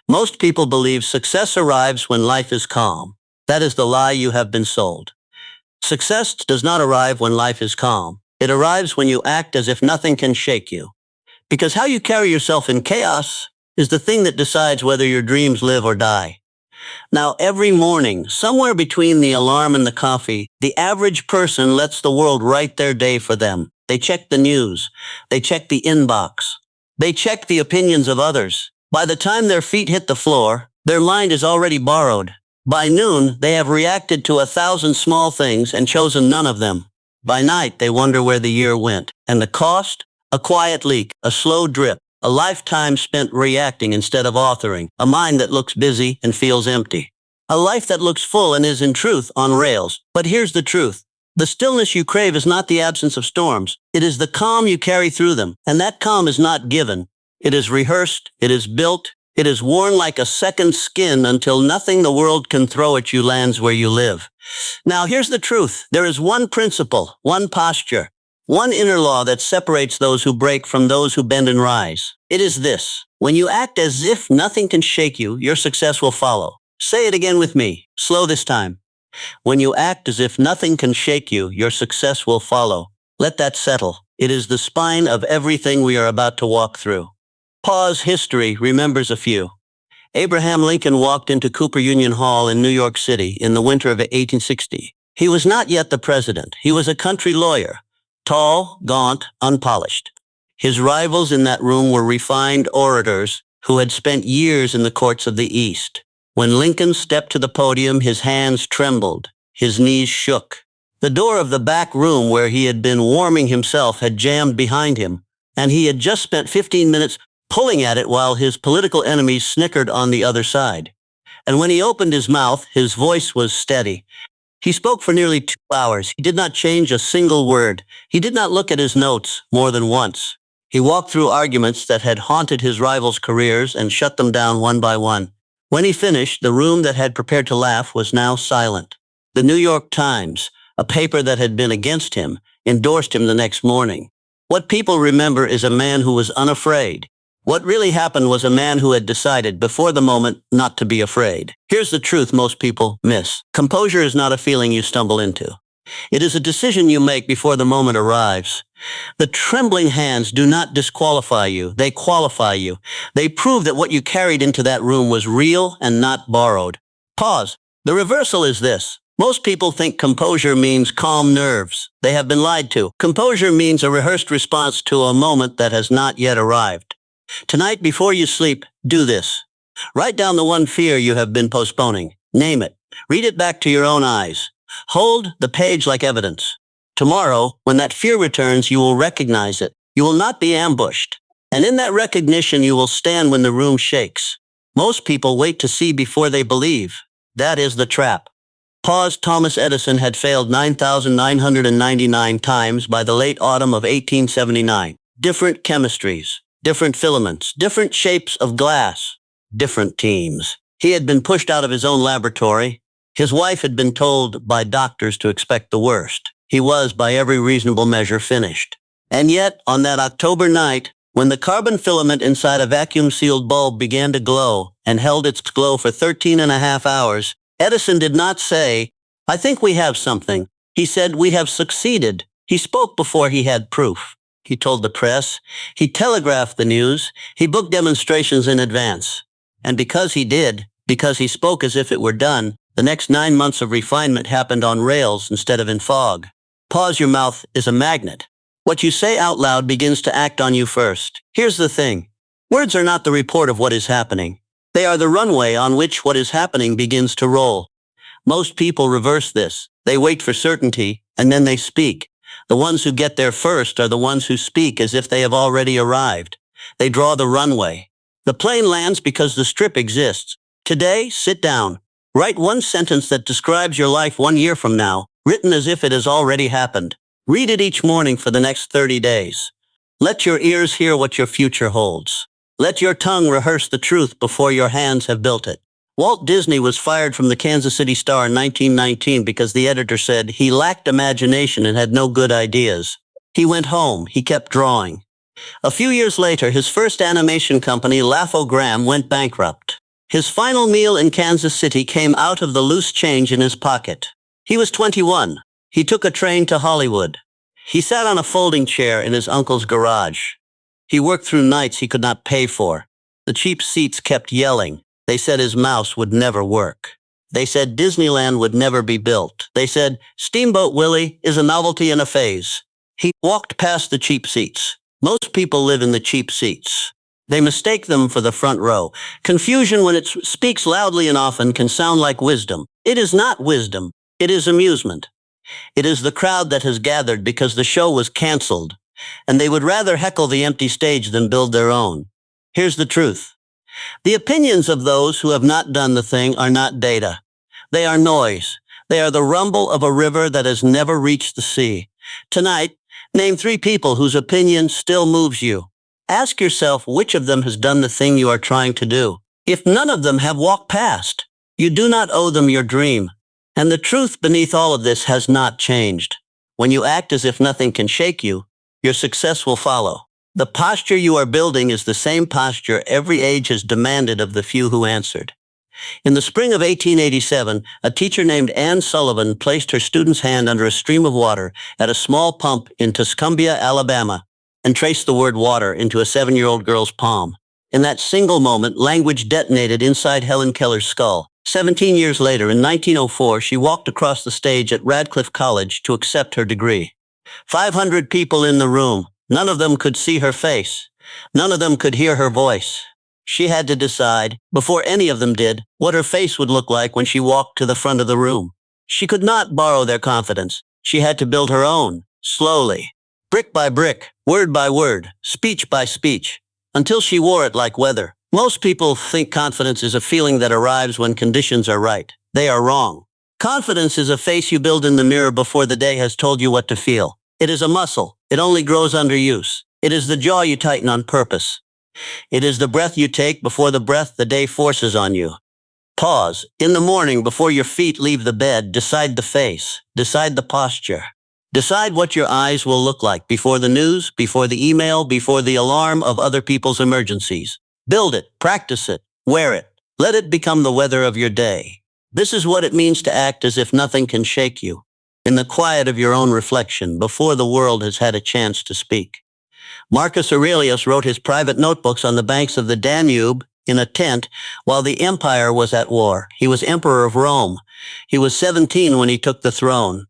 Most people believe success arrives when life is calm. That is the lie you have been sold. Success does not arrive when life is calm. It arrives when you act as if nothing can shake you. Because how you carry yourself in chaos is the thing that decides whether your dreams live or die. Now, every morning, somewhere between the alarm and the coffee, the average person lets the world write their day for them. They check the news. They check the inbox. They check the opinions of others. By the time their feet hit the floor, their mind is already borrowed. By noon, they have reacted to 1,000 small things and chosen none of them. By night, they wonder where the year went. And the cost? A quiet leak, a slow drip, a lifetime spent reacting instead of authoring, a mind that looks busy and feels empty. A life that looks full and is in truth on rails. But here's the truth. The stillness you crave is not the absence of storms. It is the calm you carry through them. And that calm is not given. It is rehearsed. It is built. It is worn like a second skin until nothing the world can throw at you lands where you live. Now, here's the truth. There is one principle, one posture, one inner law that separates those who break from those who bend and rise. It is this. When you act as if nothing can shake you, your success will follow. Say it again with me. Slow this time. When you act as if nothing can shake you, your success will follow. Let that settle. It is the spine of everything we are about to walk through. Pause. History remembers a few. Abraham Lincoln walked into Cooper Union Hall in New York City in the winter of 1860. He was not yet the president. He was a country lawyer, tall, gaunt, unpolished. His rivals in that room were refined orators who had spent years in the courts of the East. When Lincoln stepped to the podium, his hands trembled, his knees shook. The door of the back room where he had been warming himself had jammed behind him, and he had just spent 15 minutes pulling at it while his political enemies snickered on the other side. And when he opened his mouth, his voice was steady. He spoke for nearly 2 hours. He did not change a single word. He did not look at his notes more than once. He walked through arguments that had haunted his rivals' careers and shut them down one by one. When he finished, the room that had prepared to laugh was now silent. The New York Times, a paper that had been against him, endorsed him the next morning. What people remember is a man who was unafraid. What really happened was a man who had decided before the moment not to be afraid. Here's the truth most people miss. Composure is not a feeling you stumble into. It is a decision you make before the moment arrives. The trembling hands do not disqualify you. They qualify you. They prove that what you carried into that room was real and not borrowed. Pause. The reversal is this. Most people think composure means calm nerves. They have been lied to. Composure means a rehearsed response to a moment that has not yet arrived. Tonight, before you sleep, do this. Write down the one fear you have been postponing. Name it. Read it back to your own eyes. Hold the page like evidence. Tomorrow, when that fear returns, you will recognize it. You will not be ambushed. And in that recognition, you will stand when the room shakes. Most people wait to see before they believe. That is the trap. Pause. Thomas Edison had failed 9,999 times by the late autumn of 1879. Different chemistries. Different filaments, different shapes of glass, different teams. He had been pushed out of his own laboratory. His wife had been told by doctors to expect the worst. He was, by every reasonable measure, finished. And yet, on that October night, when the carbon filament inside a vacuum-sealed bulb began to glow and held its glow for 13 and a half hours, Edison did not say, "I think we have something." He said, "We have succeeded." He spoke before he had proof. He told the press. He telegraphed the news. He booked demonstrations in advance. And because he spoke as if it were done, the next 9 months of refinement happened on rails instead of in fog. Pause. Your mouth is a magnet. What you say out loud begins to act on you first. Here's the thing. Words are not the report of what is happening. They are the runway on which what is happening begins to roll. Most people reverse this. They wait for certainty, and then they speak. The ones who get there first are the ones who speak as if they have already arrived. They draw the runway. The plane lands because the strip exists. Today, sit down. Write one sentence that describes your life 1 year from now, written as if it has already happened. Read it each morning for the next 30 days. Let your ears hear what your future holds. Let your tongue rehearse the truth before your hands have built it. Walt Disney was fired from the Kansas City Star in 1919 because the editor said he lacked imagination and had no good ideas. He went home. He kept drawing. A few years later, his first animation company, Laugh-O-Gram, went bankrupt. His final meal in Kansas City came out of the loose change in his pocket. He was 21. He took a train to Hollywood. He sat on a folding chair in his uncle's garage. He worked through nights he could not pay for. The cheap seats kept yelling. They said his mouse would never work. They said Disneyland would never be built. They said Steamboat Willie is a novelty and a phase. He walked past the cheap seats. Most people live in the cheap seats. They mistake them for the front row. Confusion, when it speaks loudly and often, can sound like wisdom. It is not wisdom. It is amusement. It is the crowd that has gathered because the show was canceled, and they would rather heckle the empty stage than build their own. Here's the truth. The opinions of those who have not done the thing are not data. They are noise. They are the rumble of a river that has never reached the sea. Tonight, name 3 people whose opinion still moves you. Ask yourself which of them has done the thing you are trying to do. If none of them have walked past, you do not owe them your dream. And the truth beneath all of this has not changed. When you act as if nothing can shake you, your success will follow. The posture you are building is the same posture every age has demanded of the few who answered. In the spring of 1887, a teacher named Anne Sullivan placed her student's hand under a stream of water at a small pump in Tuscumbia, Alabama, and traced the word water into a 7-year-old girl's palm. In that single moment, language detonated inside Helen Keller's skull. 17 years later, in 1904, she walked across the stage at Radcliffe College to accept her degree. 500 people in the room. None of them could see her face. None of them could hear her voice. She had to decide, before any of them did, what her face would look like when she walked to the front of the room. She could not borrow their confidence. She had to build her own, slowly, brick by brick, word by word, speech by speech, until she wore it like weather. Most people think confidence is a feeling that arrives when conditions are right. They are wrong. Confidence is a face you build in the mirror before the day has told you what to feel. It is a muscle. It only grows under use. It is the jaw you tighten on purpose. It is the breath you take before the breath the day forces on you. Pause. In the morning, before your feet leave the bed, decide the face. Decide the posture. Decide what your eyes will look like before the news, before the email, before the alarm of other people's emergencies. Build it, practice it, wear it. Let it become the weather of your day. This is what it means to act as if nothing can shake you, in the quiet of your own reflection, before the world has had a chance to speak. Marcus Aurelius wrote his private notebooks on the banks of the Danube in a tent while the empire was at war. He was emperor of Rome. He was 17 when he took the throne.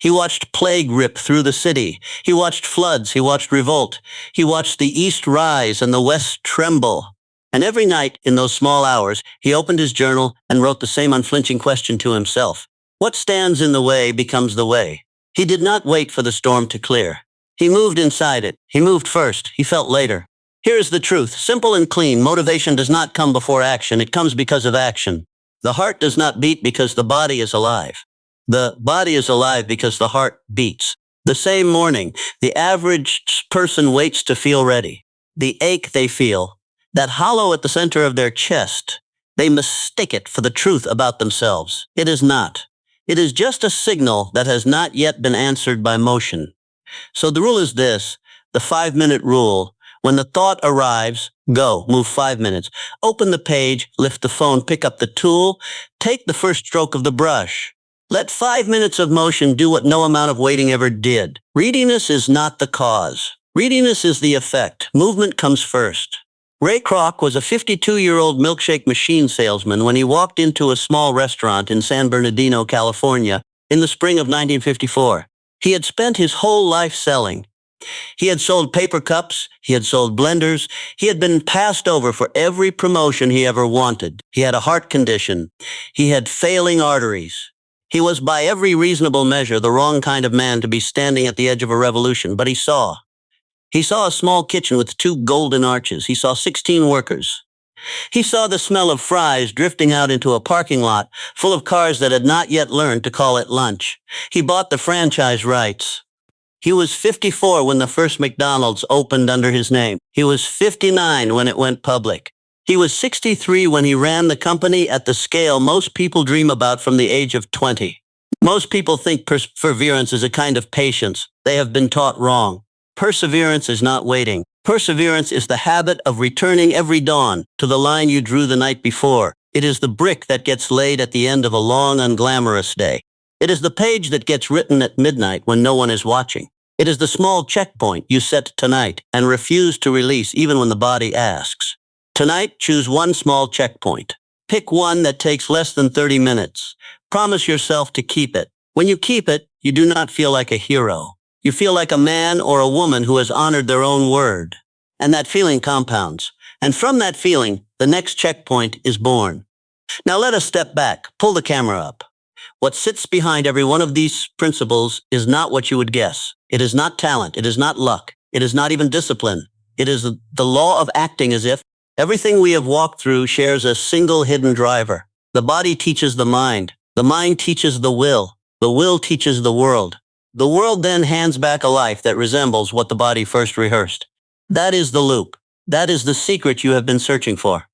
He watched plague rip through the city. He watched floods. He watched revolt. He watched the east rise and the west tremble. And every night, in those small hours, he opened his journal and wrote the same unflinching question to himself. What stands in the way becomes the way. He did not wait for the storm to clear. He moved inside it. He moved first. He felt later. Here is the truth, simple and clean. Motivation does not come before action. It comes because of action. The heart does not beat because the body is alive. The body is alive because the heart beats. The same morning, the average person waits to feel ready. The ache they feel, that hollow at the center of their chest, they mistake it for the truth about themselves. It is not. It is just a signal that has not yet been answered by motion. So the rule is this, the 5-minute rule. When the thought arrives, go, move 5 minutes. Open the page, lift the phone, pick up the tool, take the first stroke of the brush. Let 5 minutes of motion do what no amount of waiting ever did. Readiness is not the cause. Readiness is the effect. Movement comes first. Ray Kroc was a 52-year-old milkshake machine salesman when he walked into a small restaurant in San Bernardino, California, in the spring of 1954. He had spent his whole life selling. He had sold paper cups. He had sold blenders. He had been passed over for every promotion he ever wanted. He had a heart condition. He had failing arteries. He was by every reasonable measure the wrong kind of man to be standing at the edge of a revolution, but he saw. He saw a small kitchen with 2 golden arches. He saw 16 workers. He saw the smell of fries drifting out into a parking lot full of cars that had not yet learned to call it lunch. He bought the franchise rights. He was 54 when the first McDonald's opened under his name. He was 59 when it went public. He was 63 when he ran the company at the scale most people dream about from the age of 20. Most people think perseverance is a kind of patience. They have been taught wrong. Perseverance is not waiting. Perseverance is the habit of returning every dawn to the line you drew the night before. It is the brick that gets laid at the end of a long, unglamorous day. It is the page that gets written at midnight when no one is watching. It is the small checkpoint you set tonight and refuse to release even when the body asks. Tonight, choose one small checkpoint. Pick one that takes less than 30 minutes. Promise yourself to keep it. When you keep it, you do not feel like a hero. You feel like a man or a woman who has honored their own word. And that feeling compounds. And from that feeling, the next checkpoint is born. Now let us step back, pull the camera up. What sits behind every one of these principles is not what you would guess. It is not talent. It is not luck. It is not even discipline. It is the law of acting as if everything we have walked through shares a single hidden driver. The body teaches the mind. The mind teaches the will. The will teaches the world. The world then hands back a life that resembles what the body first rehearsed. That is the loop. That is the secret you have been searching for.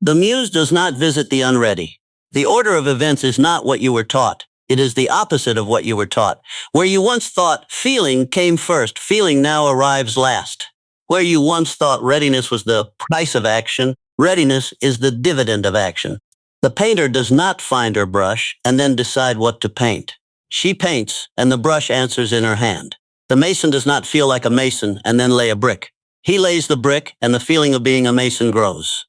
The muse does not visit the unready. The order of events is not what you were taught. It is the opposite of what you were taught. Where you once thought feeling came first, feeling now arrives last. Where you once thought readiness was the price of action, readiness is the dividend of action. The painter does not find her brush and then decide what to paint. She paints, and the brush answers in her hand. The mason does not feel like a mason and then lay a brick. He lays the brick, and the feeling of being a mason grows.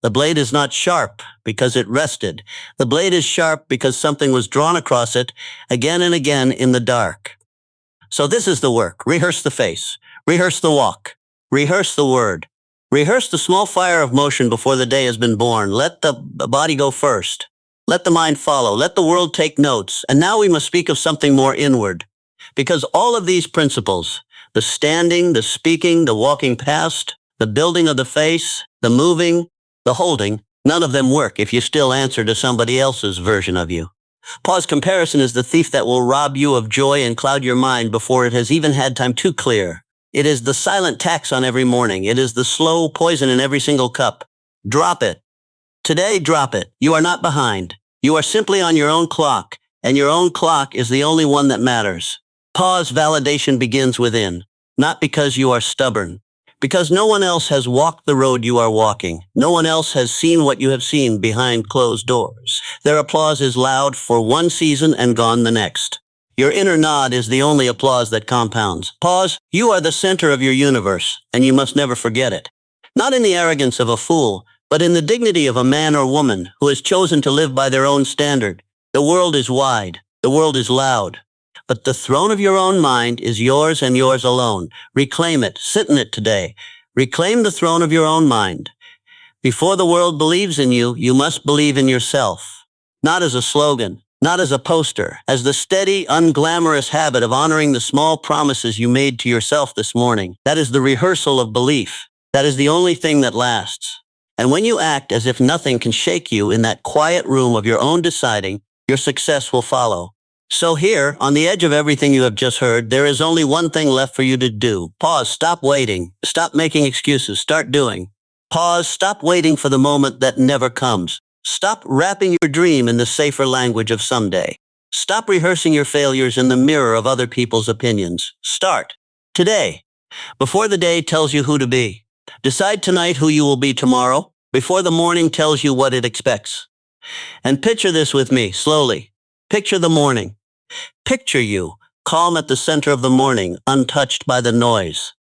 The blade is not sharp because it rested. The blade is sharp because something was drawn across it again and again in the dark. So this is the work. Rehearse the face. Rehearse the walk. Rehearse the word. Rehearse the small fire of motion before the day has been born. Let the body go first. Let the mind follow. Let the world take notes. And now we must speak of something more inward. Because all of these principles, the standing, the speaking, the walking past, the building of the face, the moving, the holding, none of them work if you still answer to somebody else's version of you. Pause. Comparison is the thief that will rob you of joy and cloud your mind before it has even had time to clear. It is the silent tax on every morning. It is the slow poison in every single cup. Drop it. Today, drop it. You are not behind. You are simply on your own clock, and your own clock is the only one that matters. Pause. Validation begins within, not because you are stubborn, because no one else has walked the road you are walking. No one else has seen what you have seen behind closed doors. Their applause is loud for one season and gone the next. Your inner nod is the only applause that compounds. Pause. You are the center of your universe, and you must never forget it. Not in the arrogance of a fool, but in the dignity of a man or woman who has chosen to live by their own standard. The world is wide. The world is loud. But the throne of your own mind is yours and yours alone. Reclaim it. Sit in it today. Reclaim the throne of your own mind. Before the world believes in you, you must believe in yourself. Not as a slogan, not as a poster, as the steady, unglamorous habit of honoring the small promises you made to yourself this morning. That is the rehearsal of belief. That is the only thing that lasts. And when you act as if nothing can shake you in that quiet room of your own deciding, your success will follow. So here, on the edge of everything you have just heard, there is only one thing left for you to do. Pause. Stop waiting. Stop making excuses. Start doing. Pause. Stop waiting for the moment that never comes. Stop wrapping your dream in the safer language of someday. Stop rehearsing your failures in the mirror of other people's opinions. Start today, before the day tells you who to be. Decide tonight who you will be tomorrow, before the morning tells you what it expects. And picture this with me, slowly. Picture the morning. Picture you, calm at the center of the morning, untouched by the noise.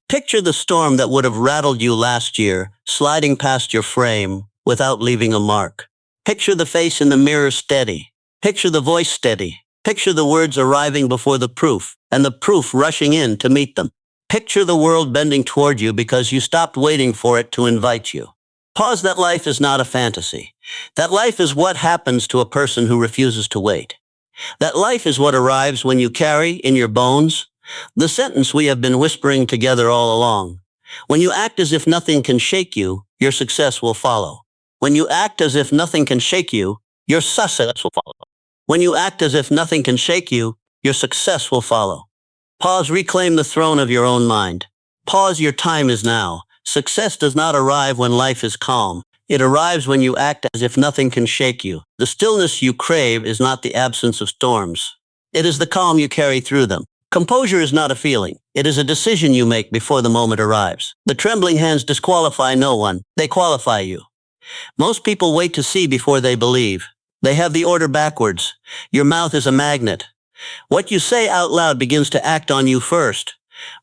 Picture the storm that would have rattled you last year, sliding past your frame without leaving a mark. Picture the face in the mirror steady. Picture the voice steady. Picture the words arriving before the proof, and the proof rushing in to meet them. Picture the world bending toward you because you stopped waiting for it to invite you. Pause. That life is not a fantasy. That life is what happens to a person who refuses to wait. That life is what arrives when you carry in your bones the sentence we have been whispering together all along. When you act as if nothing can shake you, your success will follow. When you act as if nothing can shake you, your success will follow. When you act as if nothing can shake you, your success will follow. Pause. Reclaim the throne of your own mind. Pause. Your time is now. Success does not arrive when life is calm. It arrives when you act as if nothing can shake you. The stillness you crave is not the absence of storms. It is the calm you carry through them. Composure is not a feeling. It is a decision you make before the moment arrives. The trembling hands disqualify no one. They qualify you. Most people wait to see before they believe. They have the order backwards. Your mouth is a magnet. What you say out loud begins to act on you first.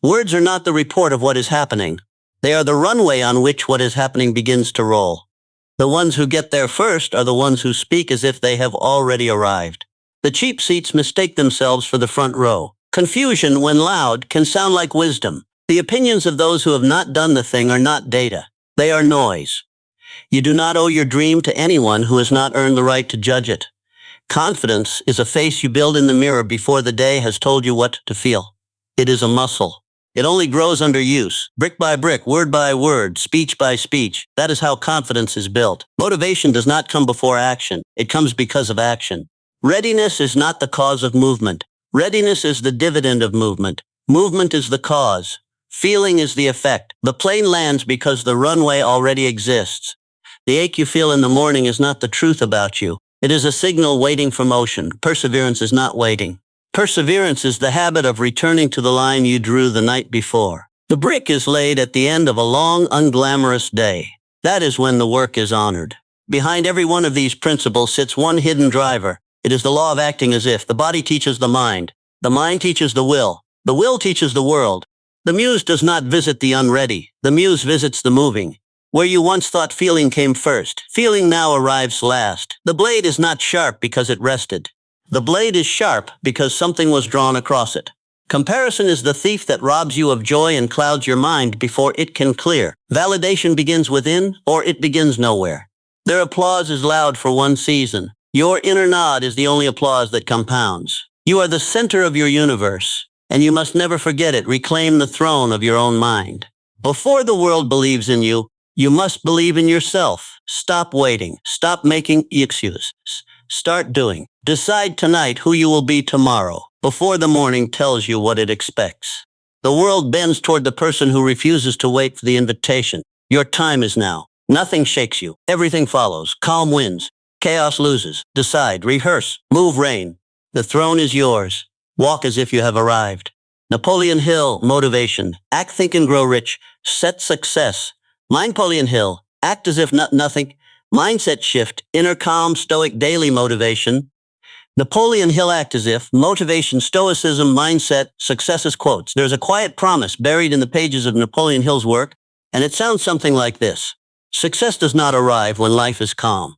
Words are not the report of what is happening. They are the runway on which what is happening begins to roll. The ones who get there first are the ones who speak as if they have already arrived. The cheap seats mistake themselves for the front row. Confusion, when loud, can sound like wisdom. The opinions of those who have not done the thing are not data. They are noise. You do not owe your dream to anyone who has not earned the right to judge it. Confidence is a face you build in the mirror before the day has told you what to feel. It is a muscle. It only grows under use, brick by brick, word by word, speech by speech. That is how confidence is built. Motivation does not come before action. It comes because of action. Readiness is not the cause of movement. Readiness is the dividend of movement. Movement is the cause. Feeling is the effect. The plane lands because the runway already exists. The ache you feel in the morning is not the truth about you. It is a signal waiting for motion. Perseverance is not waiting. Perseverance is the habit of returning to the line you drew the night before. The brick is laid at the end of a long, unglamorous day. That is when the work is honored. Behind every one of these principles sits one hidden driver. It is the law of acting as if. The body teaches the mind teaches the will teaches the world. The muse does not visit the unready. The muse visits the moving. Where you once thought feeling came first, feeling now arrives last. The blade is not sharp because it rested. The blade is sharp because something was drawn across it. Comparison is the thief that robs you of joy and clouds your mind before it can clear. Validation begins within, or it begins nowhere. Their applause is loud for one season. Your inner nod is the only applause that compounds. You are the center of your universe, and you must never forget it. Reclaim the throne of your own mind. Before the world believes in you, you must believe in yourself. Stop waiting. Stop making excuses. Start doing. Decide tonight who you will be tomorrow, before the morning tells you what it expects. The world bends toward the person who refuses to wait for the invitation. Your time is now. Nothing shakes you. Everything follows. Calm wins. Chaos loses. Decide. Rehearse. Move. Reign. The throne is yours. Walk as if you have arrived. Napoleon Hill, motivation. Act, think, and grow rich. Set success. Napoleon Hill. Act as if nothing. Mindset shift. Inner calm, stoic, daily motivation. Napoleon Hill, act as if. Motivation, stoicism, mindset, successes, quotes. There's a quiet promise buried in the pages of Napoleon Hill's work, and it sounds something like this. Success does not arrive when life is calm.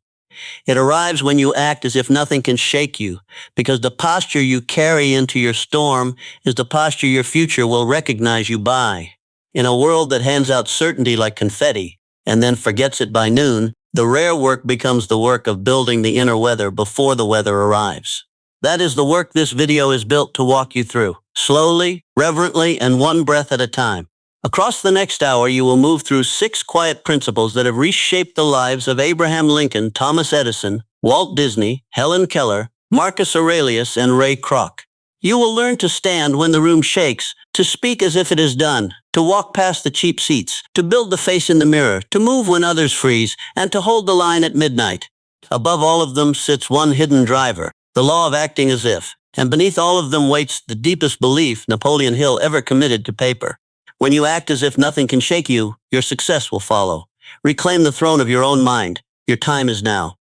It arrives when you act as if nothing can shake you, because the posture you carry into your storm is the posture your future will recognize you by. In a world that hands out certainty like confetti, and then forgets it by noon, the rare work becomes the work of building the inner weather before the weather arrives. That is the work this video is built to walk you through, slowly, reverently, and one breath at a time. Across the next hour, you will move through 6 quiet principles that have reshaped the lives of Abraham Lincoln, Thomas Edison, Walt Disney, Helen Keller, Marcus Aurelius, and Ray Kroc. You will learn to stand when the room shakes, to speak as if it is done, to walk past the cheap seats, to build the face in the mirror, to move when others freeze, and to hold the line at midnight. Above all of them sits one hidden driver, the law of acting as if, and beneath all of them waits the deepest belief Napoleon Hill ever committed to paper. When you act as if nothing can shake you, your success will follow. Reclaim the throne of your own mind. Your time is now.